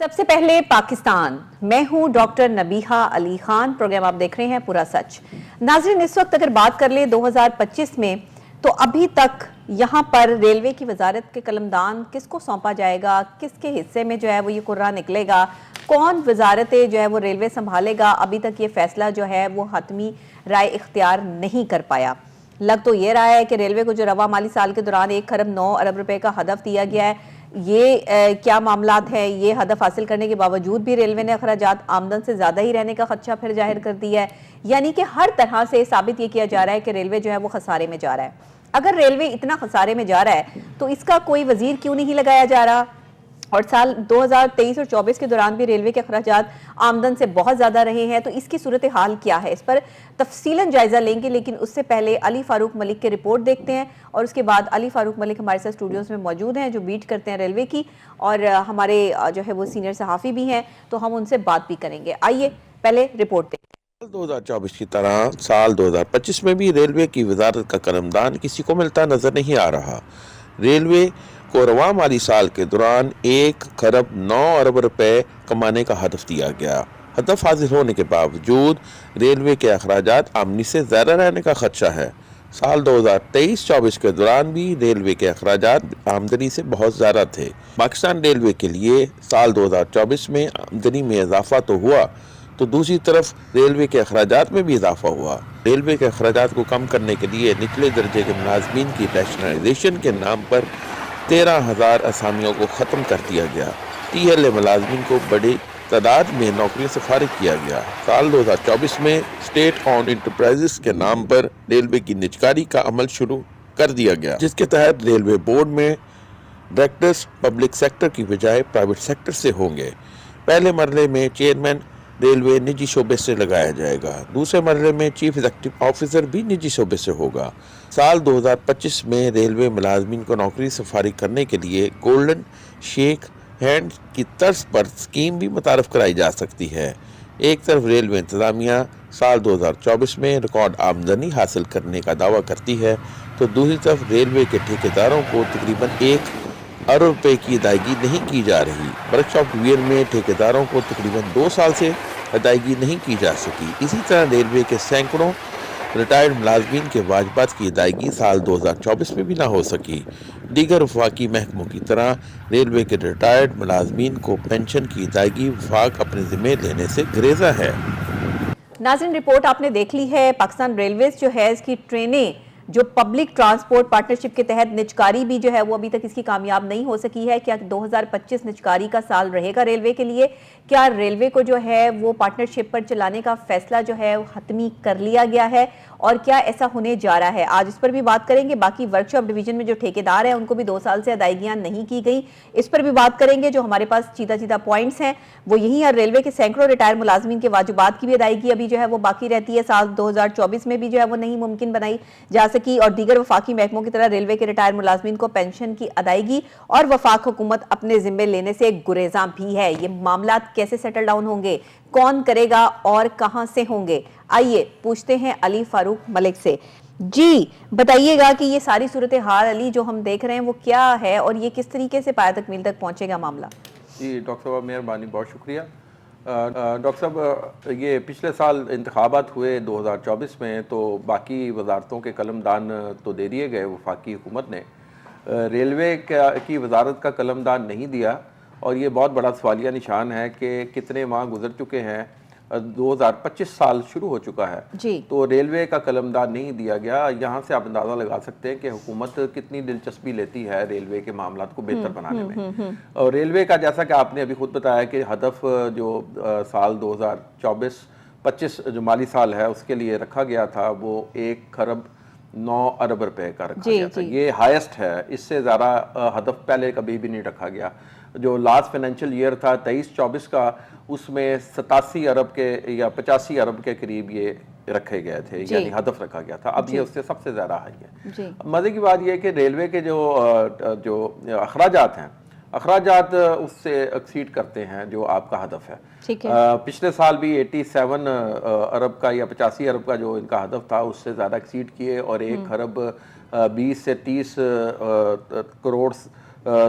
सबसे पहले पाकिस्तान। मैं हूं डॉक्टर नबीहा अली खान। प्रोग्राम आप देख रहे हैं पूरा सच। नाज़रीन, इस वक्त अगर बात कर ले 2025 में, तो अभी तक यहां पर रेलवे की वजारत के कलमदान किसको सौंपा जाएगा, किसके हिस्से में जो है वो ये कुर्रा निकलेगा, कौन वजारतें जो है वो रेलवे संभालेगा, अभी तक ये फैसला जो है वो हतमी राय इख्तियार नहीं कर पाया। लग तो ये रहा है कि रेलवे को जो रवा माली साल के दौरान 1 खरब 9 अरब रुपए का हदफ दिया गया है, ये क्या मामलात है। ये हदफ हासिल करने के बावजूद भी रेलवे ने अखराजात आमदन से ज़्यादा ही रहने का खदशा फिर जाहिर कर दिया है। यानी कि हर तरह से साबित ये किया जा रहा है कि रेलवे जो है वो खसारे में जा रहा है। अगर रेलवे इतना खसारे में जा रहा है तो इसका कोई वजीर क्यों नहीं लगाया जा रहा। और साल 2023 और 24 के दौरान भी रेलवे के अखराजात आमदन से बहुत ज़्यादा रहे हैं। तो इसकी सूरत हाल क्या है, इस पर तफसीलन जायज़ा लेंगे। लेकिन उससे पहले अली फारूक मलिक की रिपोर्ट देखते हैं और उसके बाद अली फारूक मलिक हमारे साथ स्टूडियोज़ में मौजूद हैं, जो बीट करते हैं रेलवे की, और हमारे जो है वो सीनियर सहाफ़ी भी हैं, तो हम उनसे बात भी करेंगे। आइए पहले रिपोर्ट देखते हैं। साल 2024 की तरह साल 2025 में भी रेलवे की वजारत का कलमदान किसी को मिलता नजर नहीं आ रहा। रेलवे को रवा माली साल के दौरान 1 खरब 9 अरब रुपए कमाने का हदफ दिया गया। हदफ हासिल होने के बावजूद रेलवे के अखराजात आमदनी से ज़्यादा रहने का खदशा है। साल 2023-24 के दौरान भी रेलवे के अखराजात आमदनी से बहुत ज़्यादा थे। पाकिस्तान रेलवे के लिए साल 2024 में आमदनी में इजाफा तो हुआ, तो दूसरी तरफ रेलवे के अखराजात में भी इजाफा हुआ। रेलवे के अखराजात को कम करने के लिए निचले दर्जे के मुलाजमीन की रैशनलाइजेशन के नाम पर 13,000 असामियों को ख़त्म कर दिया गया। TLA मुलाजमीन को बड़ी तादाद में नौकरियों से फारिग किया गया। साल 2024 में स्टेट ऑन इंटरप्राइजेस के नाम पर रेलवे की निजकारी का अमल शुरू कर दिया गया, जिसके तहत रेलवे बोर्ड में डायरेक्टर्स पब्लिक सेक्टर की बजाय प्राइवेट सेक्टर से होंगे। पहले मरले में चेयरमैन रेलवे निजी शोबे से लगाया जाएगा, दूसरे मरले में चीफ एग्जीक्यूटिव ऑफिसर भी निजी शोबे से होगा। साल 2025 में रेलवे मुलाजमीन को नौकरी से फारिग करने के लिए गोल्डन शेक हैंड की तर्ज पर स्कीम भी मुतारफ कराई जा सकती है। एक तरफ रेलवे इंतजामिया साल 2024 में रिकॉर्ड आमदनी हासिल करने का दावा करती है, तो दूसरी तरफ रेलवे के ठेकेदारों को तकरीबन 1 अरब रुपए की अदायगी नहीं की जा रही। वर्कशॉप डिवीजन में ठेकेदारों को तकरीबन 2 साल से अदायगी नहीं की जा सकी। इसी तरह रेलवे के सैकड़ों रिटायर्ड मुलाजमीन के वाजबात की अदायगी साल 2024 में भी ना हो सकी। दीगर वफाकी महकमों की तरह रेलवे के रिटायर्ड मुलाजमीन को पेंशन की अदायगी वफाक अपने जिम्मे लेने से गुरेजा है। नाज़रीन, रिपोर्ट आपने देख ली है। पाकिस्तान रेलवेज जो है इसकी ट्रेनें जो पब्लिक ट्रांसपोर्ट पार्टनरशिप के तहत निजकारी भी जो है वो अभी तक इसकी कामयाब नहीं हो सकी है। क्या 2025 निजकारी का साल रहेगा रेलवे के लिए? क्या रेलवे को जो है वो पार्टनरशिप पर चलाने का फैसला जो है हतमी कर लिया गया है, और क्या ऐसा होने जा रहा है? आज इस पर भी बात करेंगे। बाकी वर्कशॉप डिवीजन में जो ठेकेदार हैं उनको भी 2 साल से अदायगियां नहीं की गई, इस पर भी बात करेंगे। जो हमारे पास चीता पॉइंट्स हैं वो यही है। रेलवे के सैकड़ों रिटायर मुलाजमीन के वाजिबात की भी अदायगी अभी जो है वो बाकी रहती है। साल 2024 में भी जो है वो नहीं मुमकिन बनाई जा सकी। और दीगर वफाकी महकमों की तरह रेलवे के रिटायर मुलाजमीन को पेंशन की अदायगी और वफाक हुकूमत अपने जिम्मे लेने से गुरेजा भी है। ये मामला कैसे सेटल डाउन होंगे, कौन करेगा और कहां से होंगे? आइए पूछते हैं अली फारूक मलिक से। जी बताइएगा कि ये सारी सूरत हाल अली जो हम देख रहे हैं वो क्या है, और ये किस तरीके से पाया तकमील तक पहुंचेगा मामला? जी डॉक्टर साहब, मेहरबानी, बहुत शुक्रिया। डॉक्टर साहब, ये पिछले साल इंतखाबात हुए 2024 में, तो बाकी वजारतों के कलमदान तो दे दिए गए। वफाकी हुकूमत ने रेलवे की वजारत का कलमदान नहीं दिया, और ये बहुत बड़ा सवालिया निशान है कि कितने माह गुजर चुके हैं, 2025 साल शुरू हो चुका है जी। तो रेलवे का कलमदान नहीं दिया गया। यहाँ से आप अंदाज़ा लगा सकते हैं कि हुकूमत कितनी दिलचस्पी लेती है रेलवे के मामलात को बेहतर बनाने में। और रेलवे का, जैसा कि आपने अभी खुद बताया कि हदफ जो साल 2024-25 जो माली साल है उसके लिए रखा गया था, वो 1 खरब 9 अरब रुपए का रखा गया था। ये हाईएस्ट है, इससे ज़्यादा हदफ पहले कभी भी नहीं रखा गया। जो लास्ट फाइनेंशियल ईयर था 23-24 का, उसमें 87 अरब के या 85 अरब के करीब ये रखे गए थे, यानी हदफ रखा गया था। अब ये उससे सबसे ज़्यादा हाई है। मज़े की बात यह है कि रेलवे के जो अखराजात हैं, अखराजात उससे एक्सीड करते हैं जो आपका हदफ है। पिछले साल भी 87 अरब का या 85 अरब का जो इनका हदफ था उससे ज़्यादा एक्सीड किए, और 1 खरब 20 से 30 करोड़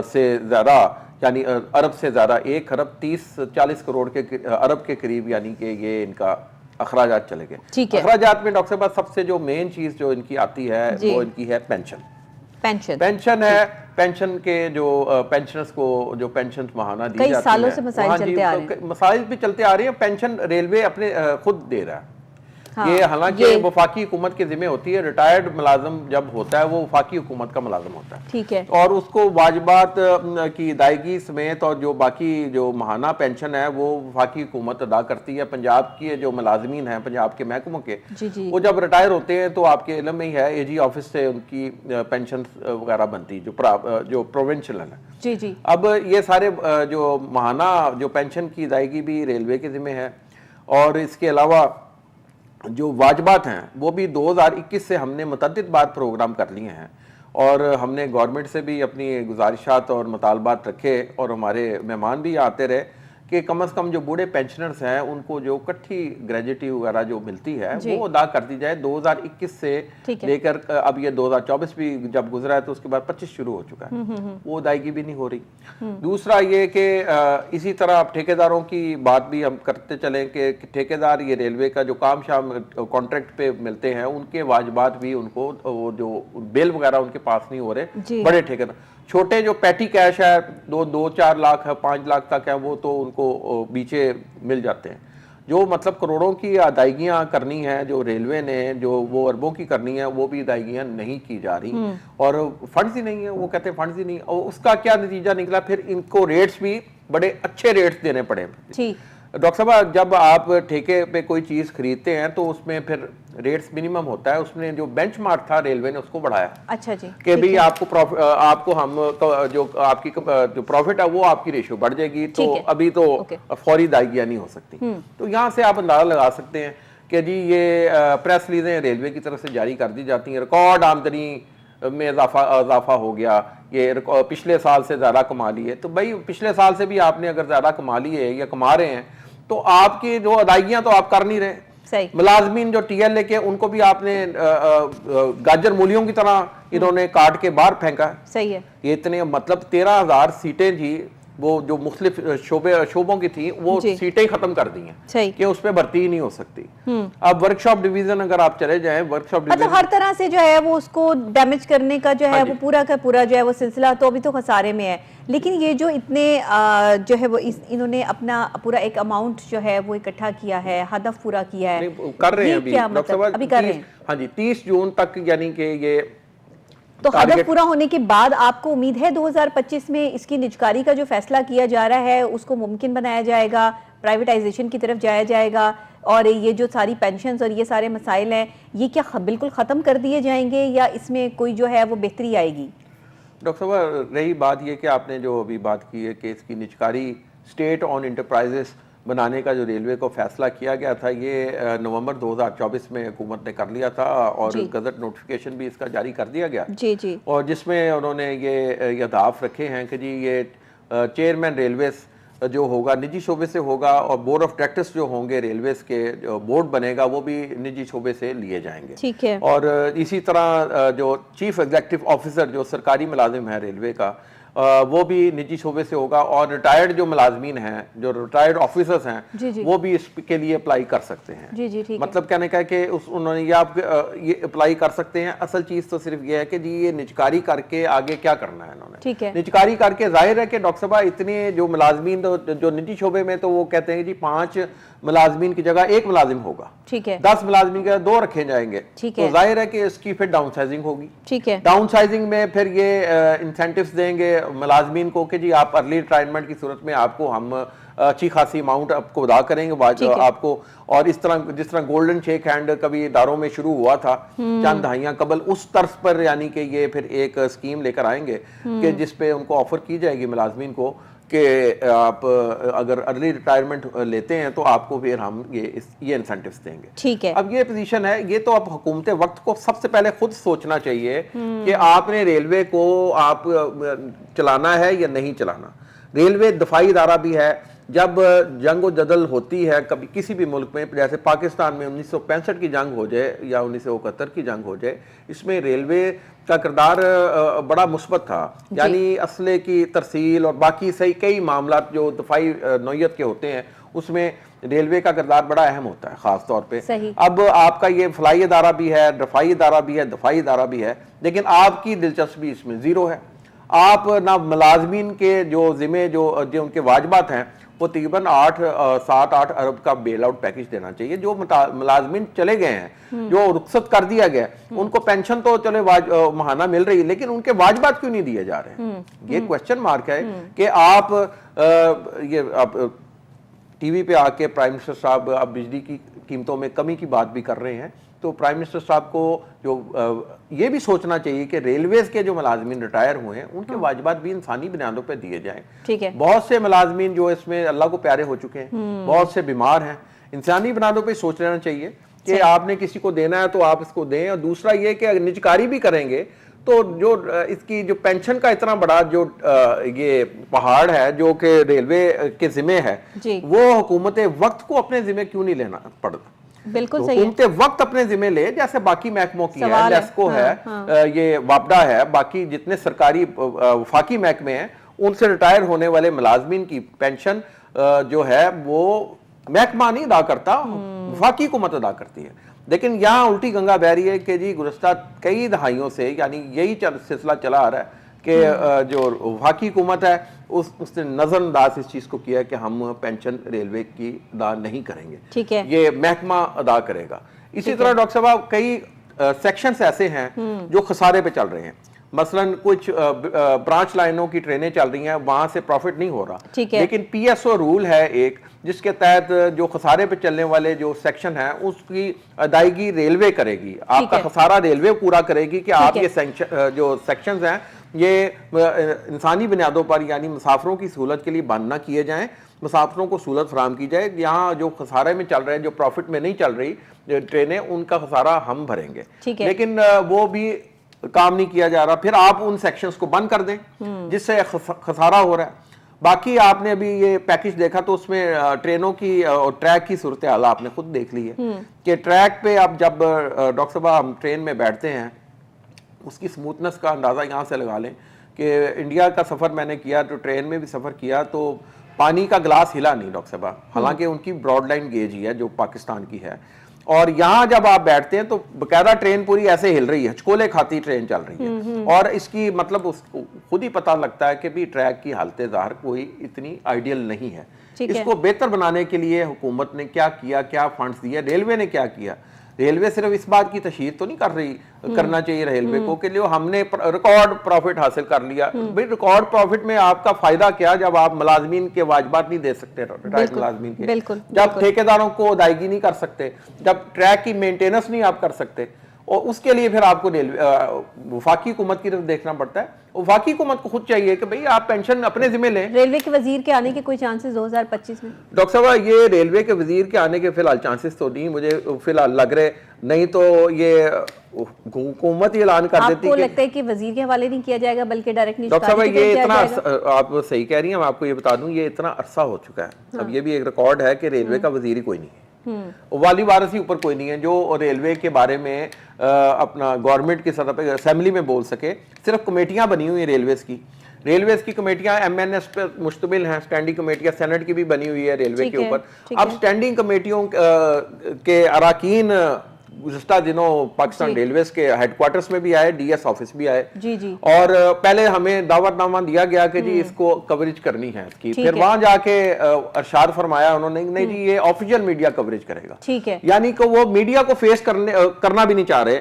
से ज़्यादा यानी अरब से ज़्यादा 1 खरब 30-40 करोड़ के अरब के करीब, यानी कि ये इनका अखराजात चले गए। ठीक है। अखराजात में डॉक्टर साहब सबसे जो मेन चीज़ जो इनकी आती है वो इनकी है पेंशन। पेंशन है, पेंशन के जो पेंशनर्स को जो पेंशन माहाना दी जाती है, कई सालों से मसाइल चलते आ रहे हैं। मसाइल भी चलते आ रही हैं। पेंशन रेलवे अपने खुद दे रहा है। हाँ, ये हालांकि वफाकी हुकूमत के जिम्मे होती है। रिटायर्ड मुलाजम जब होता है वो वफाकी हुकूमत का मुलाजम होता है, ठीक है, और उसको वाजिबात की अदायगी समेत और जो बाकी जो माहाना पेंशन है वो वफाकी हुकूमत अदा करती है। पंजाब के जो मुलाजमीन हैं पंजाब के महकमों के, वो जब रिटायर होते हैं तो आपके इल्म में ही है एजी ऑफिस से उनकी पेंशन वगैरह बनती है जो प्रोविंशियल है। जी जी। अब ये सारे जो माहाना जो पेंशन की अदायगी भी रेलवे के जिम्मे है, और इसके अलावा जो वाजबात हैं वो भी 2021 से हमने मुतअद्दिद बार प्रोग्राम कर लिए हैं, और हमने गवर्नमेंट से भी अपनी गुजारिशात और मुतालबात रखे, और हमारे मेहमान भी आते रहे कि कम से कम जो बूढ़े पेंशनर्स हैं उनको जो इकट्ठी ग्रेजुटी वगैरह जो मिलती है वो अदा कर दी जाए। 2021 से लेकर अब ये 2024 भी जब गुजरा है तो उसके बाद 25 शुरू हो चुका है, वो अदायगी भी नहीं हो रही। दूसरा ये कि इसी तरह अब ठेकेदारों की बात भी हम करते चलें कि ठेकेदार ये रेलवे का जो काम शाम कॉन्ट्रैक्ट पे मिलते हैं उनके वाजबात भी उनको वो जो बिल वगैरह उनके पास नहीं हो रहे। बड़े ठेकेदार, छोटे जो पैटी कैश है 2-4 लाख है, 5 लाख तक है, वो तो उनको बीचे मिल जाते हैं। जो मतलब करोड़ों की अदायगियां करनी है जो रेलवे ने, जो वो अरबों की करनी है, वो भी अदायगियां नहीं की जा रही, और फंड्स ही नहीं है। वो कहते हैं फंड्स ही नहीं, और उसका क्या नतीजा निकला, फिर इनको रेट्स भी बड़े अच्छे रेट्स देने पड़े। डॉक्टर साहब जब आप ठेके पे कोई चीज़ खरीदते हैं तो उसमें फिर रेट्स मिनिमम होता है, उसमें जो बेंचमार्क था रेलवे ने उसको बढ़ाया। अच्छा जी। कि भाई आपको हम जो आपकी जो प्रॉफिट है वो आपकी रेशियो बढ़ जाएगी, तो अभी तो फौरी अदायगियां नहीं हो सकती। तो यहाँ से आप अंदाजा लगा सकते हैं कि जी ये प्रेस रिलीजें रेलवे की तरफ से जारी कर दी जाती हैं, रिकॉर्ड आमदनी में इजाफा हो गया, ये पिछले साल से ज़्यादा कमा ली है। तो भाई पिछले साल से भी आपने अगर ज़्यादा कमा ली है या कमा रहे हैं तो आपकी जो अदायगियां तो आप कर नहीं रहे। सही। मुलाजमीन जो टीएल लेके उनको भी आपने गाजर मूलियों की तरह इन्होंने काट के बाहर फेंका। सही है। ये इतने मतलब 13,000 सीटें जी वो जो मुख्तलिफ शोबों की थी वो सीटें खत्म कर दी हैं कि उस पर भर्ती ही नहीं हो सकती। अब वर्कशॉप डिवीजन अगर आप चले जाएं, वर्कशॉप डिवीजन मतलब हर तरह से जो है वो उसको डैमेज करने का जो है वो पूरा का पूरा जो है वो सिलसिला तो अभी तो खसारे में है। लेकिन ये जो इतने जो है वो इन्होंने अपना पूरा एक अमाउंट जो है वो इकट्ठा किया है, हदफ पूरा किया है, कर रहे हैं अभी, मतलब अभी कर रहे हैं। हाँ जी, 30 जून तक, यानी कि ये तो हदफ पूरा होने के बाद आपको उम्मीद है 2025 में इसकी निजकारी का जो फैसला किया जा रहा है उसको मुमकिन बनाया जाएगा, प्राइवेटाइजेशन की तरफ जाया जाएगा, और ये जो सारी पेंशन्स और ये सारे मसाइल हैं ये क्या बिल्कुल ख़त्म कर दिए जाएंगे या इसमें कोई जो है वो बेहतरी आएगी? डॉक्टर साहब रही बात ये कि आपने जो अभी बात की है कि इसकी निजकारी स्टेट ऑन इंटरप्राइजेस बनाने का जो रेलवे को फैसला किया गया था, ये नवंबर 2024 में हुकूमत ने कर लिया था, और गजट नोटिफिकेशन भी इसका जारी कर दिया गया जी जी। और जिसमें उन्होंने ये अहदाफ रखे हैं कि जी ये चेयरमैन रेलवेज जो होगा निजी शोबे से होगा, और बोर्ड ऑफ डायरेक्टर्स जो होंगे रेलवेज के जो बोर्ड बनेगा वो भी निजी शोबे से लिए जाएंगे। ठीक है। और इसी तरह जो चीफ एग्जीक्यूटिव ऑफिसर जो सरकारी मुलाजिम है रेलवे का, वो भी निजी शोबे से होगा, और रिटायर्ड जो मुलाजमीन हैं, जो रिटायर्ड ऑफिसर्स हैं, वो भी इसके लिए अप्लाई कर सकते हैं। जी जी, ठीक मतलब कहने का है कि उन्होंने ये आप ये अप्लाई कर सकते हैं। असल चीज़ तो सिर्फ ये है कि जी ये निजकारी करके आगे क्या करना है इन्होंने। ठीक है। निजकारी करके जाहिर है कि डॉक्टर साहब इतने जो मुलाजमीन जो निजी शोबे में, तो वो कहते हैं जी 5 मुलाजमीन की जगह 1 मुलाजिम होगा, ठीक है, 10 मुलाजमीन की जगह 2 रखे जाएंगे, ठीक है। तो जाहिर है कि इसकी फिर डाउन साइजिंग होगी। ठीक है। डाउन साइजिंग में फिर ये इंसेंटिव्स देंगे मुलाजमीन को कि जी आप अर्ली रिटायरमेंट की सूरत में आपको हम अच्छी खासी अमाउंट आपको अदा करेंगे आपको, और इस तरह जिस तरह गोल्डन शेक हैंड कभी इदारों में शुरू हुआ था चंद दहाइयां कबल, उस तर्ज पर यानी कि ये फिर एक स्कीम लेकर आएंगे कि जिसपे उनको ऑफर की जाएगी मुलाजमीन को कि आप अगर अर्ली रिटायरमेंट लेते हैं तो आपको फिर हम ये इंसेंटिव्स देंगे। ठीक है। अब ये पोजीशन है, ये तो अब हुकूमत वक्त को सबसे पहले खुद सोचना चाहिए कि आपने रेलवे को आप चलाना है या नहीं चलाना। रेलवे दफाई इदारा भी है, जब जंग जदल होती है कभी किसी भी मुल्क में, जैसे पाकिस्तान में 1965 की जंग हो जाए या 1971 की जंग हो जाए, इसमें रेलवे का किरदार बड़ा मुस्बत था। यानी असले की तरसील और बाकी सही कई मामला जो दफाई नौयत के होते हैं उसमें रेलवे का किरदार बड़ा अहम होता है ख़ास तौर पे। अब आपका ये फलाई अदारा भी है, रफ़ाई अदारा भी है, दफाई अदारा भी है, लेकिन आपकी दिलचस्पी इसमें ज़ीरो है। आप ना मुलाजमीन के जो ज़िम्मे जो उनके वाजबात हैं वो तकरीबन 7-8 अरब का बेल आउट पैकेज देना चाहिए। जो मुलाजमीन चले गए हैं, जो रुखसत कर दिया गया, उनको पेंशन तो चले माहाना मिल रही है, लेकिन उनके वाजबात क्यों नहीं दिए जा रहे हैं? ये क्वेश्चन मार्क है कि आप टीवी पे आके प्राइम मिनिस्टर साहब अब बिजली की कीमतों में कमी की बात भी कर रहे हैं, तो प्राइम मिनिस्टर साहब को जो ये भी सोचना चाहिए कि रेलवेज के जो मुलाजमीन रिटायर हुए हैं उनके वाजिबात भी इंसानी बुनियादों पर दिए जाएं। ठीक है। बहुत से मुलाजमीन जो इसमें अल्लाह को प्यारे हो चुके हैं, बहुत से बीमार हैं, इंसानी बुनियादों पर सोच लेना चाहिए कि आपने किसी को देना है तो आप इसको दें। और दूसरा ये कि अगर निजकारी भी करेंगे तो जो इसकी जो पेंशन का इतना बड़ा जो ये पहाड़ है जो कि रेलवे के जिम्मे है, वो हुकूमत वक्त को अपने जिम्मे क्यों नहीं लेना पड़ता? बिल्कुल सही हुकूमत वक्त अपने जिम्मे ले, जैसे बाकी महकमों की है, लेस्को है, ये वापडा है, बाकी जितने सरकारी वफाकी महकमे हैं, उनसे रिटायर होने वाले मुलाजमीन की पेंशन जो है वो महकमा नहीं अदा करता, वफाकी हुकूमत अदा करती है। लेकिन यहाँ उल्टी गंगा बह रही है कि जी गुज़श्ता कई दहाइयों से यानी यही सिलसिला चला आ रहा है कि जो वफाकी हुकूमत है उसने नज़रअंदाज इस चीज़ को किया है कि हम पेंशन रेलवे की अदा नहीं करेंगे, ठीक है, ये महकमा अदा करेगा। इसी तरह डॉक्टर साहब कई सेक्शंस ऐसे हैं जो खसारे पे चल रहे हैं। मसलन कुछ ब्रांच लाइनों की ट्रेनें चल रही हैं, वहां से प्रॉफिट नहीं हो रहा, लेकिन पीएसओ रूल है एक जिसके तहत जो खसारे पे चलने वाले जो सेक्शन है उसकी अदायगी रेलवे करेगी। आपका खसारा रेलवे पूरा करेगी कि आप ये जो सेक्शंस हैं ये इंसानी बुनियादों पर यानी मुसाफिरों की सहूलत के लिए बंद ना किए जाएं, मुसाफिरों को सहूलत फराहम की जाए। यहाँ जो खसारे में चल रहे हैं, जो प्रॉफिट में नहीं चल रही ट्रेनें, उनका खसारा हम भरेंगे, लेकिन वो भी काम नहीं किया जा रहा। फिर आप उन सेक्शंस को बंद कर दें जिससे खसारा हो रहा है। बाकी आपने अभी ये पैकेज देखा तो उसमें ट्रेनों की और ट्रैक की सूरत हाल आपने खुद देख ली है कि ट्रैक पे आप जब डॉक्टर साहब हम ट्रेन में बैठते हैं उसकी स्मूथनेस का अंदाज़ा यहाँ से लगा लें कि इंडिया का सफ़र मैंने किया तो ट्रेन में भी सफ़र किया तो पानी का गिलास हिला नहीं डॉक्टर साहब, हालांकि उनकी ब्रॉड लाइन गेज ही है जो पाकिस्तान की है। और यहाँ जब आप बैठते हैं तो बकायदा ट्रेन पूरी ऐसे हिल रही है, चकोले खाती ट्रेन चल रही है, और इसकी मतलब उसको खुद ही पता लगता है कि भी ट्रैक की हालत ज़ाहिर कोई इतनी आइडियल नहीं है। इसको बेहतर बनाने के लिए हुकूमत ने क्या किया, क्या फंड्स दिए, रेलवे ने क्या किया? रेलवे सिर्फ इस बात की तशहीर तो नहीं कर रही, करना चाहिए रेलवे को कि लियो हमने रिकॉर्ड प्रॉफिट हासिल कर लिया। भाई रिकॉर्ड प्रॉफिट में आपका फायदा क्या जब आप मुलाजमीन के वाजबात नहीं दे सकते, रिटायर्ड मुलाजमीन के, जब ठेकेदारों को अदायगी नहीं कर सकते, जब ट्रैक की मेंटेनेंस नहीं आप कर सकते, और उसके लिए फिर आपको वफाकी हुकूमत की तरफ देखना पड़ता है। वफाकी हुकूमत को खुद चाहिए कि भाई आप पेंशन अपने जिम्मे लें। रेलवे के वजीर के आने के कोई चांसेस 2025 में? डॉक्टर साहब ये रेलवे के वजीर के आने के फिलहाल चांसेस तो नहीं मुझे फिलहाल लग रहे, नहीं तो ये हुकूमत ही ऐलान कर देती। आपको लगता है कि वजीर के हवाले नहीं किया जाएगा बल्कि डायरेक्ट डॉक्टर साहब ये इतना आप सही कह रही हैं, मैं आपको ये बता दूं ये इतना अरसा हो चुका है। अब ये भी एक रिकॉर्ड है कि रेलवे का वजीर ही कोई नहीं है, वाली वारस ही ऊपर कोई नहीं है जो रेलवे के बारे में अपना गवर्नमेंट की सतह पर असेंबली में बोल सके। सिर्फ कमेटियां बनी हुई हैं रेलवेज की कमेटियां MNS पर मुश्तमिल हैं, स्टैंडिंग कमेटियां सेनेट की भी बनी हुई है रेलवे के ऊपर। अब स्टैंडिंग कमेटियों के अराकीन गुज़श्ता दिनों पाकिस्तान रेलवेज के हेडक्वार्टर्स में भी आए, DS ऑफिस भी आए जी। और पहले हमें दावतनामा दिया गया कि जी इसको कवरेज करनी है इसकी, फिर वहां जाके अरशाद फरमाया उन्होंने नहीं जी ये ऑफिशियल मीडिया कवरेज करेगा, ठीक है। यानी कि वो मीडिया को फेस करना भी नहीं चाह रहे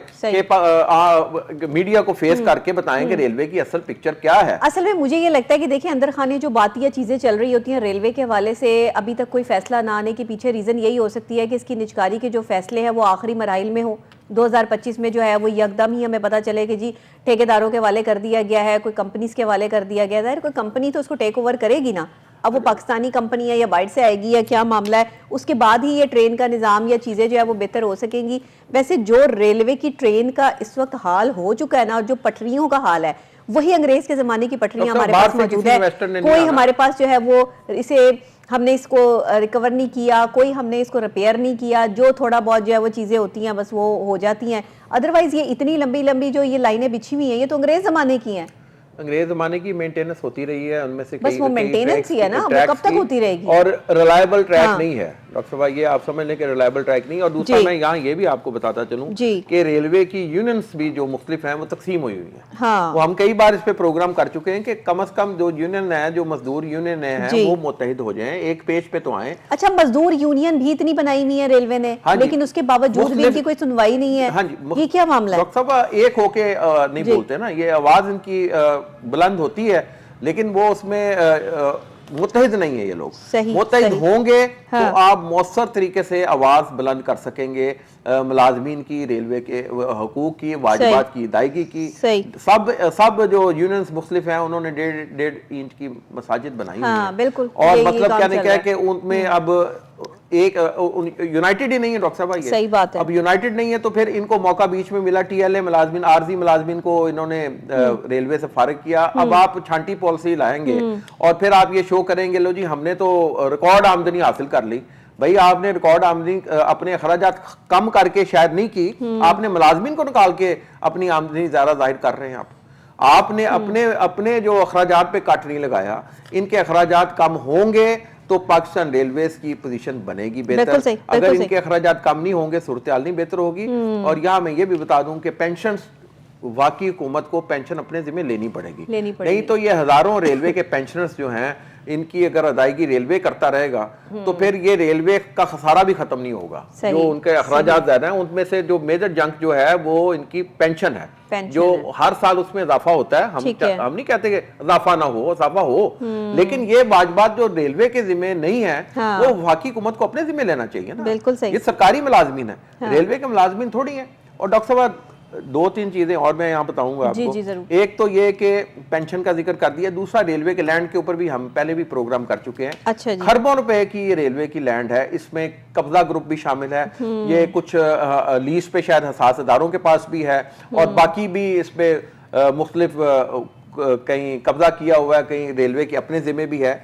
कि मीडिया को फेस करके बताएं कि रेलवे की असल पिक्चर क्या है। असल में मुझे ये लगता है कि देखिए अंदर खाने जो बातिया चीजें चल रही होती हैं रेलवे के हवाले से, अभी तक कोई फैसला ना आने के पीछे रीजन यही हो सकती है कि इसकी निजकारी के जो फैसले हैं वो आखिरी मराइल में हो। 2025 में जो है वो यकदम ही हमें पता चले कि जी ठेकेदारों के हवाले कर दिया गया है, कोई कंपनीज के हवाले कर दिया गया है। कोई कंपनी तो उसको टेक ओवर करेगी ना, अब वो पाकिस्तानी कंपनी है या बाहर से आएगी या क्या मामला है, उसके बाद ही ये ट्रेन का निज़ाम या चीज़ें जो है वो बेहतर हो सकेंगी। वैसे जो रेलवे की ट्रेन का इस वक्त हाल हो चुका है ना, और जो पटरियों का हाल है वही अंग्रेज के ज़माने की पटरियाँ हमारे पास मौजूद है। कोई हमारे पास जो है वो इसे हमने इसको रिकवर नहीं किया, कोई हमने इसको रिपेयर नहीं किया, जो थोड़ा बहुत जो है वो चीज़ें होती हैं बस वो हो जाती हैं। अदरवाइज़ ये इतनी लंबी लंबी जो ये लाइनें बिछी हुई हैं ये तो अंग्रेज़ ज़माने की हैं। अंग्रेज जमाने की मेंटेनेंस होती रही है, उनमें से बस वो मेंटेनेंस ही है ना, वो कब तक होती रहेगी? और रिलायबल ट्रैक हाँ। नहीं है डॉक्टर साहब, ये आप समझ लें कि रिलायबल ट्रैक नहीं। और दूसरा जी। मैं यहाँ ये भी आपको बताता चलूँ जी। कि रेलवे की यूनियंस भी जो मुख्तलिफ हैं वो तकसीम हुई हुई हैं। हाँ। वो हम कई बार इस पे प्रोग्राम कर चुके हैं कि कम से कम जो यूनियन है, जो मजदूर यूनियन है जी। वो मुत्तहिद हो जाएं, एक पेज पे तो आए। अच्छा, मजदूर यूनियन भी इतनी बनाई हुई है रेलवे ने, हाँ जी। लेकिन उसके बावजूद भी मुख्तलिफ- इनकी कोई सुनवाई नहीं है। हाँ जी, ये क्या मामला है? डॉक्टर साहब एक होके नहीं जी। बोलते ना, ये आवाज इनकी बुलंद होती है, लेकिन वो उसमें मुत्तहिद नहीं है ये लोग। सही, मुत्तहिद सही। होंगे हाँ। तो आप मौसर तरीके से आवाज बुलंद कर सकेंगे, मुलाजमीन की, रेलवे के हकूक की, वाजिबात की अदायगी की। सही। सब जो यूनियंस मुख्तलिफ हैं उन्होंने 1.5 इंच की मसाजिद बनाई हुई हाँ, हैं। बिल्कुल। और ये मतलब काम कहने चल क्या है रहा कि उनमें अब एक यूनाइटेड ही नहीं है डॉक्टर साहब ये। सही बात है। अब यूनाइटेड नहीं है तो फिर इनको मौका बीच में मिला, टीएलए मुलाजमीन, आरजी मुलाजमीन को इन्होंने रेलवे से फारिग किया। अब आप छांटी पॉलिसी लाएंगे और फिर आप ये शो करेंगे लो जी हमने तो रिकॉर्ड आमदनी हासिल कर ली। भाई आपने रिकॉर्ड आमदनी अपने अखराजात कम करके शायद नहीं की, आपने मुलाजमीन को निकाल के अपनी आमदनी ज्यादा जाहिर कर रहे हैं। आपने अपने जो अखराजात पे कट नहीं लगाया। इनके अखराजात कम होंगे तो पाकिस्तान रेलवेज की पोजीशन बनेगी बेहतर। बिल्कुल सही, अगर बिल्कुल इनके अखराजात कम नहीं होंगे सूरत हाल नहीं बेहतर होगी। और यहाँ मैं ये भी बता दूं कि पेंशन, वाकई हुकूमत को पेंशन अपने जिम्मे लेनी पड़ेगी। नहीं तो ये हजारों रेलवे के पेंशनर्स जो हैं इनकी अगर अदायगी रेलवे करता रहेगा तो फिर ये रेलवे का खसारा भी खत्म नहीं होगा। जो उनके अखराजात ज्यादा हैं उनमें से जो मेजर जंक जो है वो इनकी पेंशन है, जो हर साल उसमें इजाफा होता है। हम नहीं कहते कि इजाफा ना हो, इजाफा हो, लेकिन ये वाजिबात जो रेलवे के जिम्मे नहीं है वो वाकई हुकूमत को अपने जिम्मे लेना चाहिए ना। बिल्कुल सही। ये सरकारी मुलाजमीन है, रेलवे के मुलाजमीन थोड़ी है। और डॉक्टर साहब 2-3 चीजें और मैं यहाँ बताऊंगा आपको। जी, जरूर। एक तो ये कि पेंशन का जिक्र कर दिया, दूसरा रेलवे के लैंड के ऊपर भी हम पहले भी प्रोग्राम कर चुके हैं। अच्छा जी। खरबों रुपए की ये रेलवे की लैंड है, इसमें कब्जा ग्रुप भी शामिल है। ये कुछ लीज पे शायद हसास इदारों के पास भी है और बाकी भी इस पे मुख्तलिफ कहीं कब्जा किया हुआ है, कहीं रेलवे के अपने जिम्मे भी है।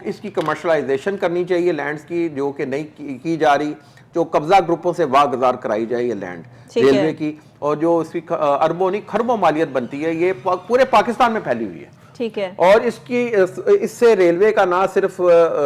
इसकी कमर्शलाइजेशन करनी चाहिए लैंड्स की, जो कि नहीं की जा रही। जो कब्जा ग्रुपों से वागुजार कराई जाए ये लैंड रेलवे की, और जो इसकी अरबों नहीं खरबों मालियत बनती है, ये पूरे पाकिस्तान में फैली हुई है। ठीक है। और इससे रेलवे का ना सिर्फ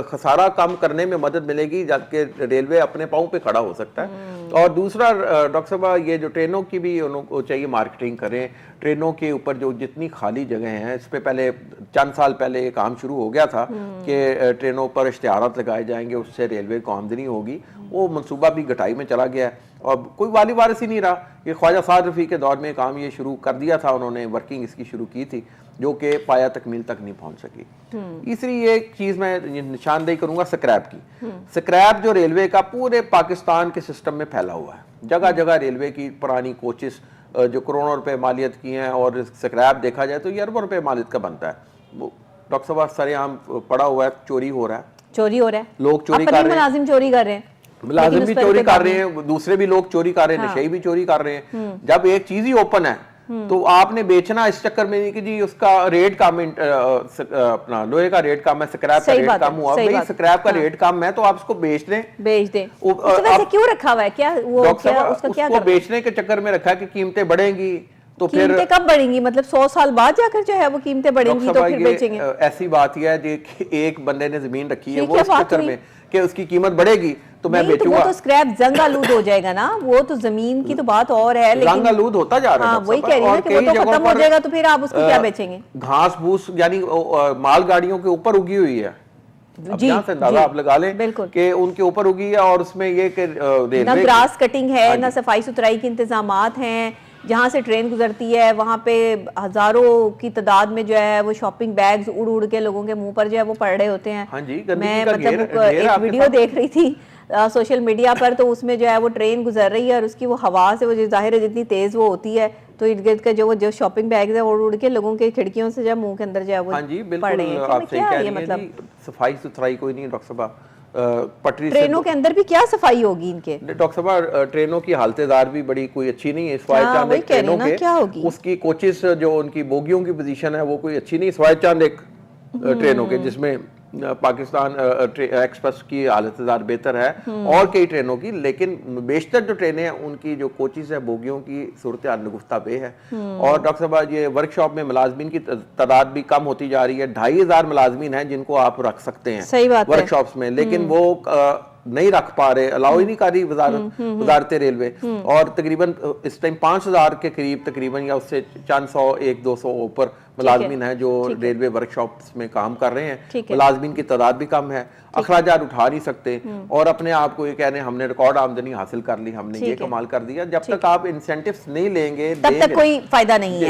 खसारा कम करने में मदद मिलेगी, जबकि रेलवे अपने पांव पे खड़ा हो सकता है। और दूसरा डॉक्टर साहब, ये जो ट्रेनों की भी उनको चाहिए मार्केटिंग करें। ट्रेनों के ऊपर जो जितनी खाली जगह हैं, इस पे पहले चंद साल पहले ये काम शुरू हो गया था कि ट्रेनों पर इश्तिहारात लगाए जाएंगे, उससे रेलवे को आमदनी होगी। वो मनसूबा भी घटाई में चला गया है और कोई वाली वारिस ही नहीं रहा। ये ख्वाजा साद रफ़ी के दौर में काम ये शुरू कर दिया था उन्होंने, वर्किंग इसकी शुरू की थी, जो कि पाया तकमील तक नहीं पहुंच सकी। तीसरी एक चीज मैं निशानदेही करूंगा स्क्रैप की। स्क्रैप जो रेलवे का पूरे पाकिस्तान के सिस्टम में फैला हुआ है, जगह जगह रेलवे की पुरानी कोचेस जो करोड़ों रुपए मालियत की हैं, और स्क्रैप देखा जाए तो ये अरबों रुपए मालियत का बनता है। वो डॉक्टर साहब सरेआम पड़ा हुआ है, चोरी हो रहा है, लोग चोरी कर रहे हैं, मुलाजिम चोरी कर रहे हैं, मुलाजिम भी चोरी कर रहे हैं, दूसरे भी लोग चोरी कर रहे हैं, नशे भी चोरी कर रहे हैं। जब एक चीज ही ओपन है तो आपने बेचना इस चक्कर में नहीं कि जी उसका रेट कम, अपना लोहे का रेट कम है, स्क्रैप का रेट कम हुआ, भाई स्क्रैप का रेट कम है तो आप इसको बेच दें। वैसे क्यों रखा हुआ है? क्या वो उसका क्या उसको बेचने के चक्कर में रखा है कि कीमतें बढ़ेंगी तो फिर कीमतें कब बढ़ेंगी? मतलब 100 साल बाद जाकर जो है वो कीमतें बढ़ेंगी तो फिर बेचेंगे। ऐसी बात ही है कि एक बंदे ने जमीन रखी है, वो इस चक्कर में कि उसकी कीमत बढ़ेगी तो मैं बेचूंगा। तो वो तो स्क्रैप जंग आलूद हो जाएगा ना, वो तो जमीन की तो बात और है, लेकिन जंग आलूद होता जा रहा है। वही कह रही हूं कि वो तो खत्म हो जाएगा तो फिर आप उसको क्या बेचेंगे? घास फूस यानी माल गाड़ियों के ऊपर उगी हुई है, यहाँ से अंदाजा आप लगा लें कि उनके ऊपर उगी है। और उसमें ये कि ना ग्रास कटिंग है, ना सफाई सुथराई के इंतजामात हैं। जहाँ से ट्रेन गुजरती है वहाँ पे हजारों की तादाद में जो है वो शॉपिंग बैग्स उड़ उड़ के लोगों के मुंह पर जो है वो पड़ रहे होते हैं। हाँ जी, मैं मतलब एक वीडियो देख रही थी सोशल मीडिया पर, तो उसमें जो है वो ट्रेन गुजर रही है और उसकी वो हवा से वो जो जाहिर है जितनी तेज वो होती है तो इर्द गिर्द का जो शॉपिंग बैग्स है वो उड़ के लोगों के खिड़कियों से जो मुंह के अंदर जो है वो पड़ रहे हैं। आप सही कह रही हैं, मतलब सफाई सुथराई कोई नहीं डॉक्टर साहब। पटरी ट्रेनों के अंदर भी क्या सफाई होगी इनके? डॉक्टर साहब ट्रेनों की हालतेदार भी बड़ी कोई अच्छी नहीं है। सवाए चांद एक ट्रेनों के क्या होगी? उसकी कोचेस जो उनकी बोगियों की पोजीशन है वो कोई अच्छी नहीं। सवाए चांद एक ट्रेनों के जिसमें पाकिस्तान एक्सप्रेस की हालत ज़्यादा बेहतर है और कई ट्रेनों की, लेकिन बेशतर जो ट्रेनें हैं उनकी जो कोचेज है, बोगियों की सूरत हाल नगुफ्ता बे है। और डॉक्टर साहब ये वर्कशॉप में मुलाजमीन की तादाद भी कम होती जा रही है। 2500 मुलाजमीन हैं जिनको आप रख सकते हैं सही बात है। वर्कशॉप्स में, लेकिन वो नहीं रख पा रहे, अलाउ ही नहीं कर रही वजारत रेलवे। और तकरीबन इस टाइम 5000 के करीब तकरीबन या उससे चंद 100 100-200 ऊपर मुलाजमीन हैं जो रेलवे वर्कशॉप्स में काम कर रहे हैं। मुलाजमीन की तादाद भी कम है, अखराजात उठा नहीं सकते और अपने आप को ये कहने हमने रिकॉर्ड आमदनी हासिल कर ली, हमने ये कमाल कर दिया। जब तक आप इंसेंटिव्स नहीं लेंगे तब तक कोई फायदा नहीं है।